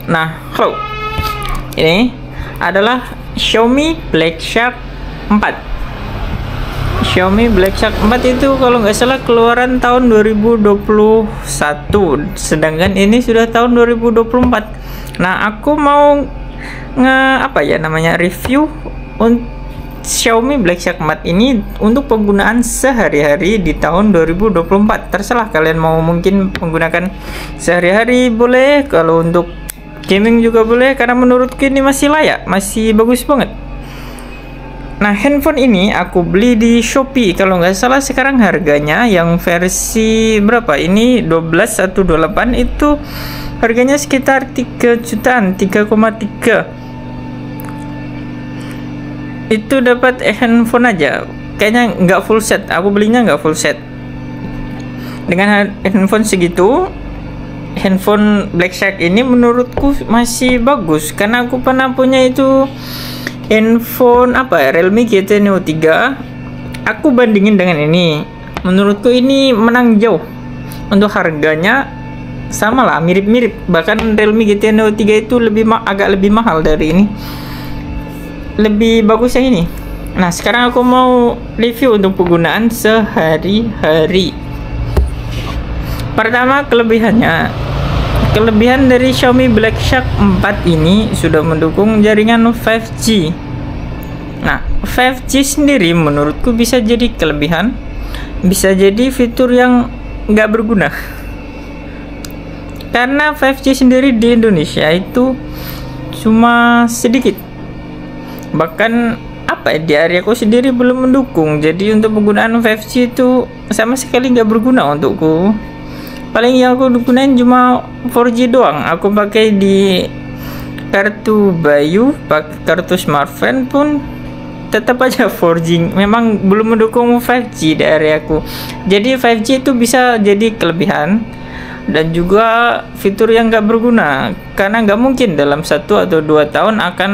Nah, halo. Ini adalah Xiaomi Black Shark 4. Xiaomi Black Shark 4 itu kalau nggak salah keluaran tahun 2021, sedangkan ini sudah tahun 2024. Nah, aku mau review untuk Xiaomi Black Shark 4 ini untuk penggunaan sehari-hari di tahun 2024. Terserah kalian mau, mungkin menggunakan sehari-hari boleh, kalau untuk gaming juga boleh, karena menurutku ini masih layak, masih bagus banget. Nah, handphone ini aku beli di Shopee kalau nggak salah. Sekarang harganya yang versi berapa ini, 12 atau 28, itu harganya sekitar 3 jutaan, 3,3. Itu dapat handphone aja, kayaknya nggak full set. Aku belinya nggak full set. Dengan handphone segitu, handphone Black Shark ini menurutku masih bagus, karena aku pernah punya itu handphone Realme GT Neo 3. Aku bandingin dengan ini, menurutku ini menang jauh. Untuk harganya sama lah, mirip-mirip, bahkan Realme GT Neo 3 itu agak lebih mahal dari ini, lebih bagus yang ini. Nah, sekarang aku mau review untuk penggunaan sehari-hari. Pertama, kelebihan dari Xiaomi Black Shark 4 ini sudah mendukung jaringan 5G. Nah, 5G sendiri menurutku bisa jadi kelebihan, bisa jadi fitur yang nggak berguna, karena 5G sendiri di Indonesia itu cuma sedikit. Bahkan di areaku sendiri belum mendukung. Jadi untuk penggunaan 5G itu sama sekali nggak berguna untukku. Paling yang aku gunain cuma 4G doang. Aku pakai di kartu Bayu, pakai kartu smartphone pun tetap aja 4G. Memang belum mendukung 5G di areaku. Jadi 5G itu bisa jadi kelebihan dan juga fitur yang nggak berguna, karena nggak mungkin dalam 1 atau 2 tahun akan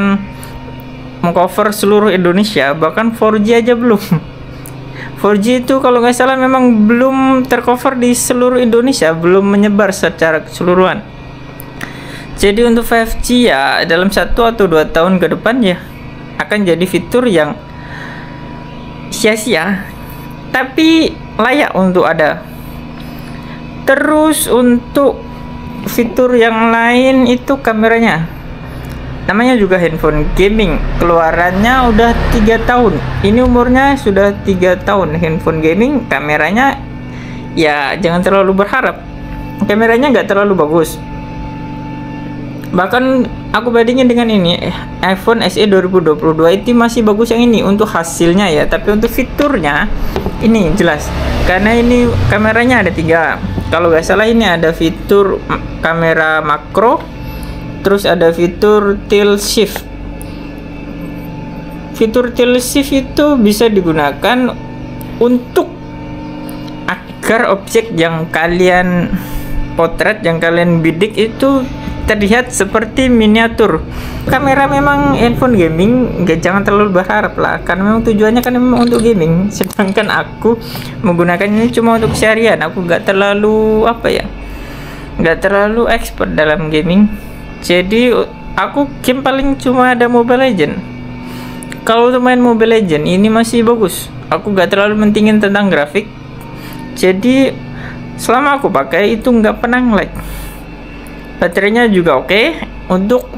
mengcover seluruh Indonesia. Bahkan 4G aja belum. 4G itu kalau nggak salah memang belum tercover di seluruh Indonesia, belum menyebar secara keseluruhan. Jadi untuk 5G ya dalam 1 atau 2 tahun ke depan ya akan jadi fitur yang sia-sia, tapi layak untuk ada. Terus untuk fitur yang lain itu kameranya, namanya juga handphone gaming, keluarannya udah 3 tahun. Ini umurnya sudah 3 tahun handphone gaming. Kameranya ya jangan terlalu berharap, kameranya nggak terlalu bagus. Bahkan aku bandingin dengan ini iPhone SE 2022 itu masih bagus yang ini untuk hasilnya ya, tapi untuk fiturnya ini jelas, karena ini kameranya ada 3. Kalau nggak salah ini ada fitur kamera makro, terus ada fitur tilt shift. Fitur tilt shift itu bisa digunakan untuk agar objek yang kalian potret, yang kalian bidik itu terlihat seperti miniatur. Kamera memang handphone gaming jangan terlalu berharap lah, karena memang tujuannya kan memang untuk gaming. Sedangkan aku menggunakan ini cuma untuk seharian. Aku nggak terlalu nggak terlalu expert dalam gaming. Jadi aku game paling cuma ada Mobile Legend. Kalau untuk main Mobile Legend ini masih bagus. Aku gak terlalu mentingin tentang grafik. Jadi selama aku pakai itu nggak pernah nge-lag. Baterainya juga oke. Untuk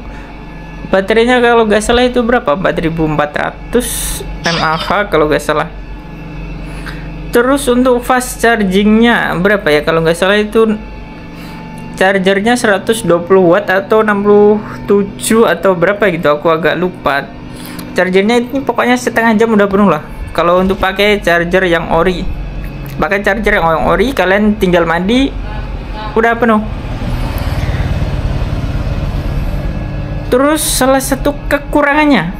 baterainya kalau gak salah itu berapa? 4400 mAh kalau gak salah. Terus untuk fast chargingnya berapa ya? Kalau nggak salah itu chargernya 120 watt atau 67 atau berapa gitu, aku agak lupa. Chargernya ini pokoknya setengah jam udah penuh lah. Kalau untuk pakai charger yang ori, kalian tinggal mandi udah penuh. Terus salah satu kekurangannya,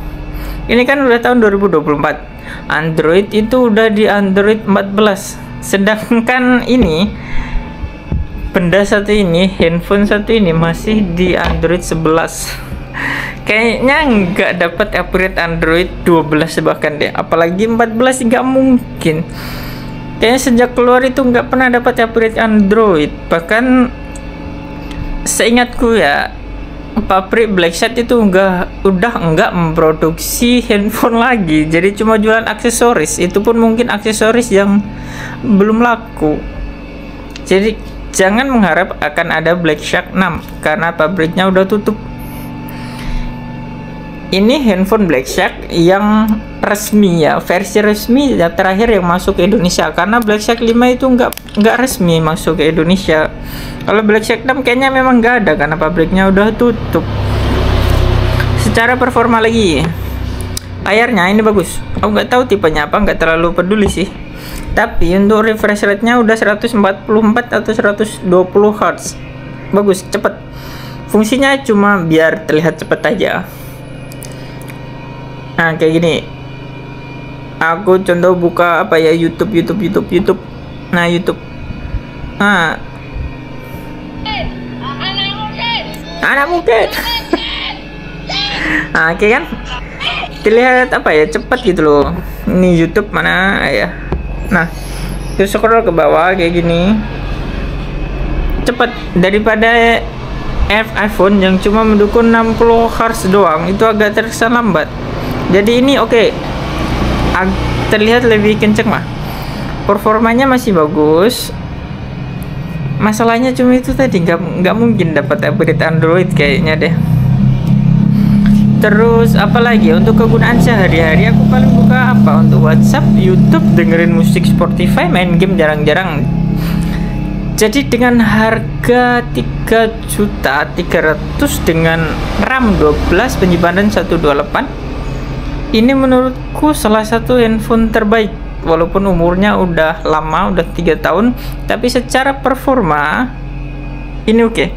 ini kan udah tahun 2024, Android itu udah di Android 14, sedangkan ini handphone satu ini masih di Android 11. Kayaknya nggak dapat upgrade Android 12 bahkan deh, apalagi 14 nggak mungkin. Kayaknya sejak keluar itu nggak pernah dapat upgrade Android. Bahkan seingatku ya, pabrik Blackshot itu udah enggak memproduksi handphone lagi, jadi cuma jualan aksesoris, itu pun mungkin aksesoris yang belum laku. Jadi jangan mengharap akan ada Blackshot 6 karena pabriknya udah tutup. Ini handphone Blackshot yang resmi ya, versi resmi ya, terakhir yang masuk ke Indonesia, karena Blackshot 5 itu nggak resmi masuk ke Indonesia. Kalau Blackshot 6 kayaknya memang nggak ada karena pabriknya udah tutup. Secara performa lagi, layarnya ini bagus. Aku nggak tahu tipenya apa, nggak terlalu peduli sih. Tapi untuk refresh rate-nya udah 144 atau 120 Hz. Bagus, cepet. Fungsinya cuma biar terlihat cepet aja. Nah, kayak gini. Aku contoh buka apa ya, YouTube. Nah, YouTube. Nah, anak mungkin. Nah, oke kan? Terlihat apa ya, cepat gitu loh. Ini YouTube mana ya? Nah, terus scroll ke bawah kayak gini. Cepat daripada iPhone yang cuma mendukung 60 Hz doang, itu agak terkesan lambat. Jadi ini oke. Terlihat lebih kenceng lah. Performanya masih bagus. Masalahnya cuma itu tadi, nggak mungkin dapat upgrade Android kayaknya deh. Terus apalagi untuk kegunaan sehari-hari, aku paling buka apa, untuk WhatsApp, YouTube, dengerin musik, Spotify, main game jarang-jarang. Jadi dengan harga 3.300.000 dengan RAM 12, penyimpanan 128, ini menurutku salah satu handphone terbaik. Walaupun umurnya udah lama, udah 3 tahun, tapi secara performa ini oke.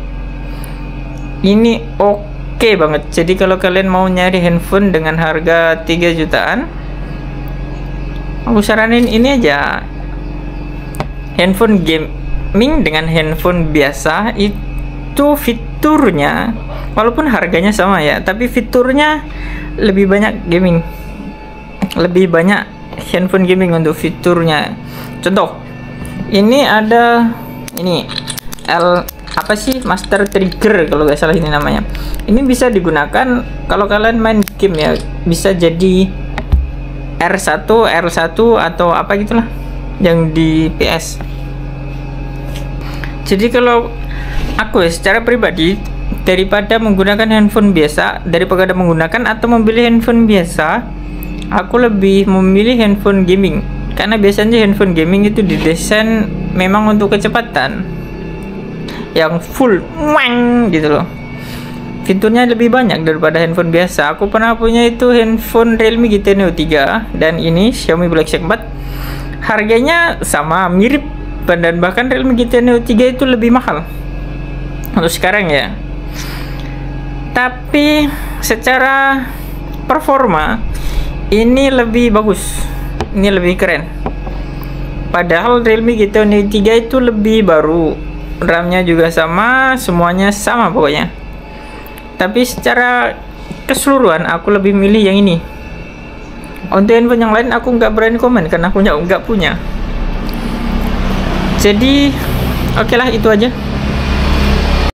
Ini oke banget. Jadi kalau kalian mau nyari handphone dengan harga 3 jutaan, aku saranin ini aja. Handphone gaming dengan handphone biasa itu fiturnya, walaupun harganya sama ya, tapi fiturnya lebih banyak gaming, lebih banyak handphone gaming untuk fiturnya. Contoh, ini ada ini apa sih, Master Trigger kalau nggak salah ini namanya. Ini bisa digunakan kalau kalian main game ya, bisa jadi R1 atau apa gitulah yang di PS. Jadi kalau aku ya, secara pribadi, daripada menggunakan handphone biasa, daripada menggunakan atau membeli handphone biasa, aku lebih memilih handphone gaming. Karena biasanya handphone gaming itu didesain memang untuk kecepatan yang full wang gitu loh. Fiturnya lebih banyak daripada handphone biasa. Aku pernah punya itu handphone Realme GT Neo 3 dan ini Xiaomi Blackshot 4. Harganya sama, mirip, dan bahkan Realme GT Neo 3 itu lebih mahal untuk sekarang ya. Tapi secara performa ini lebih bagus, ini lebih keren. Padahal Realme GT Neo 3 itu lebih baru, RAM-nya juga sama, semuanya sama pokoknya. Tapi secara keseluruhan aku lebih milih yang ini. Untuk handphone yang lain aku nggak berani komen karena aku nggak punya. Jadi oke lah, itu aja.